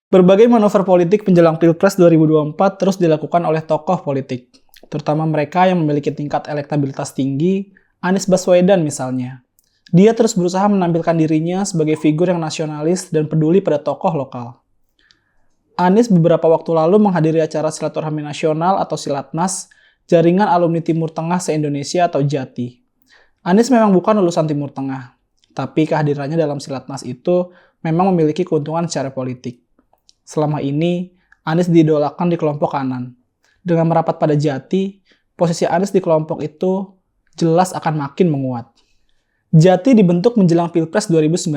Berbagai manuver politik menjelang Pilpres 2024 terus dilakukan oleh tokoh politik, terutama mereka yang memiliki tingkat elektabilitas tinggi, Anies Baswedan misalnya. Dia terus berusaha menampilkan dirinya sebagai figur yang nasionalis dan peduli pada tokoh lokal. Anies beberapa waktu lalu menghadiri acara silaturahmi nasional atau Silatnas, jaringan alumni Timur Tengah se-Indonesia atau JATI. Anies memang bukan lulusan Timur Tengah, tapi kehadirannya dalam Silatnas itu memang memiliki keuntungan secara politik. Selama ini, Anies diidolakan di kelompok kanan. Dengan merapat pada Jati, posisi Anies di kelompok itu jelas akan makin menguat. Jati dibentuk menjelang Pilpres 2019.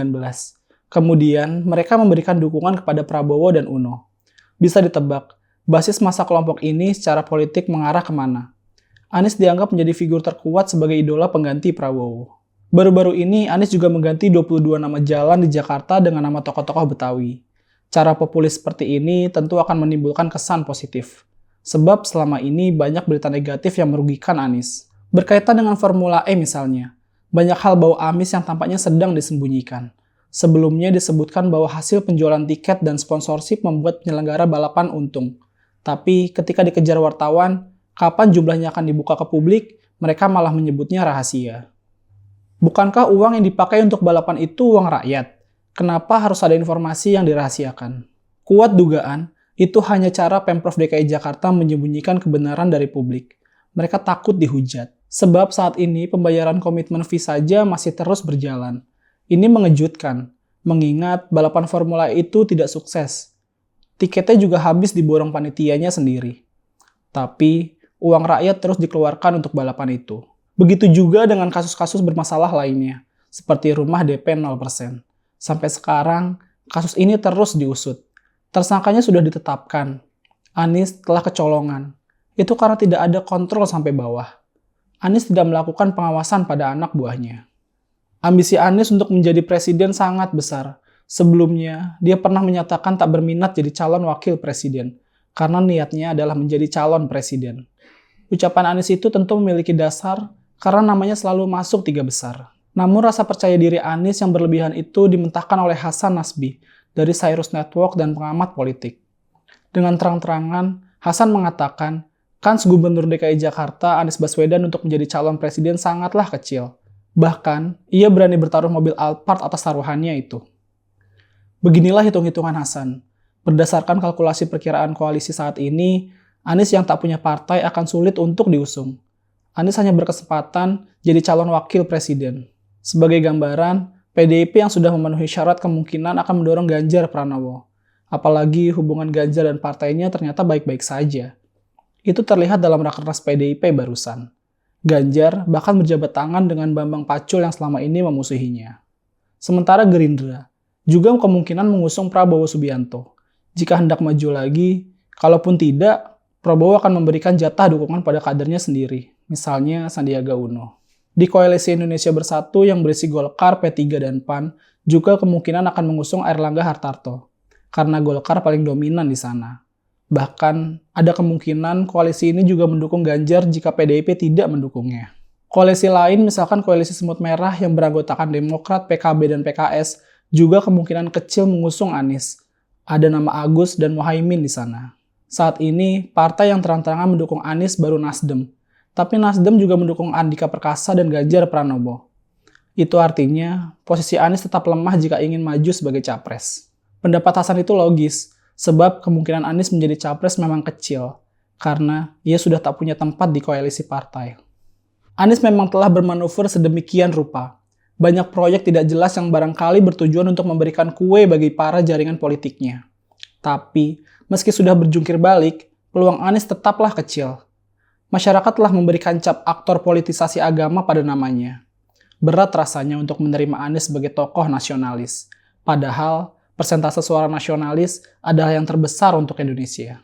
Kemudian, mereka memberikan dukungan kepada Prabowo dan Uno. Bisa ditebak, basis masa kelompok ini secara politik mengarah kemana. Anies dianggap menjadi figur terkuat sebagai idola pengganti Prabowo. Baru-baru ini, Anies juga mengganti 22 nama jalan di Jakarta dengan nama tokoh-tokoh Betawi. Cara populis seperti ini tentu akan menimbulkan kesan positif. Sebab selama ini banyak berita negatif yang merugikan Anies. Berkaitan dengan Formula E misalnya, banyak hal bau amis yang tampaknya sedang disembunyikan. Sebelumnya disebutkan bahwa hasil penjualan tiket dan sponsorship membuat penyelenggara balapan untung. Tapi ketika dikejar wartawan, kapan jumlahnya akan dibuka ke publik, mereka malah menyebutnya rahasia. Bukankah uang yang dipakai untuk balapan itu uang rakyat? Kenapa harus ada informasi yang dirahasiakan? Kuat dugaan, itu hanya cara Pemprov DKI Jakarta menyembunyikan kebenaran dari publik. Mereka takut dihujat. Sebab saat ini pembayaran komitmen fee saja masih terus berjalan. Ini mengejutkan, mengingat balapan Formula E itu tidak sukses. Tiketnya juga habis diborong panitianya sendiri. Tapi, uang rakyat terus dikeluarkan untuk balapan itu. Begitu juga dengan kasus-kasus bermasalah lainnya, seperti rumah DP 0%. Sampai sekarang, kasus ini terus diusut. Tersangkanya sudah ditetapkan. Anies telah kecolongan. Itu karena tidak ada kontrol sampai bawah. Anies tidak melakukan pengawasan pada anak buahnya. Ambisi Anies untuk menjadi presiden sangat besar. Sebelumnya, dia pernah menyatakan tak berminat jadi calon wakil presiden, karena niatnya adalah menjadi calon presiden. Ucapan Anies itu tentu memiliki dasar, karena namanya selalu masuk 3 besar. Namun rasa percaya diri Anies yang berlebihan itu dimentahkan oleh Hasan Nasbi dari Cyrus Network dan pengamat politik. Dengan terang-terangan, Hasan mengatakan, kans Gubernur DKI Jakarta Anies Baswedan untuk menjadi calon presiden sangatlah kecil. Bahkan, ia berani bertaruh mobil Alphard atas taruhannya itu. Beginilah hitung-hitungan Hasan. Berdasarkan kalkulasi perkiraan koalisi saat ini, Anies yang tak punya partai akan sulit untuk diusung. Anies hanya berkesempatan jadi calon wakil presiden. Sebagai gambaran, PDIP yang sudah memenuhi syarat kemungkinan akan mendorong Ganjar Pranowo. Apalagi hubungan Ganjar dan partainya ternyata baik-baik saja. Itu terlihat dalam rakernas PDIP barusan. Ganjar bahkan berjabat tangan dengan Bambang Pacul yang selama ini memusuhinya. Sementara Gerindra juga kemungkinan mengusung Prabowo Subianto. Jika hendak maju lagi, kalaupun tidak, Prabowo akan memberikan jatah dukungan pada kadernya sendiri, misalnya Sandiaga Uno. Di Koalisi Indonesia Bersatu yang berisi Golkar, P3, dan PAN, juga kemungkinan akan mengusung Airlangga Hartarto, karena Golkar paling dominan di sana. Bahkan, ada kemungkinan koalisi ini juga mendukung Ganjar jika PDIP tidak mendukungnya. Koalisi lain, misalkan Koalisi Semut Merah yang beranggotakan Demokrat, PKB, dan PKS, juga kemungkinan kecil mengusung Anies. Ada nama Agus dan Muhaimin di sana. Saat ini, partai yang terang-terangan mendukung Anies baru Nasdem. Tapi Nasdem juga mendukung Andika Perkasa dan Ganjar Pranowo. Itu artinya, posisi Anies tetap lemah jika ingin maju sebagai capres. Pendapat Hasan itu logis, sebab kemungkinan Anies menjadi capres memang kecil, karena ia sudah tak punya tempat di koalisi partai. Anies memang telah bermanuver sedemikian rupa. Banyak proyek tidak jelas yang barangkali bertujuan untuk memberikan kue bagi para jaringan politiknya. Tapi, meski sudah berjungkir balik, peluang Anies tetaplah kecil. Masyarakat telah memberikan cap aktor politisasi agama pada namanya. Berat rasanya untuk menerima Anies sebagai tokoh nasionalis. Padahal, persentase suara nasionalis adalah yang terbesar untuk Indonesia.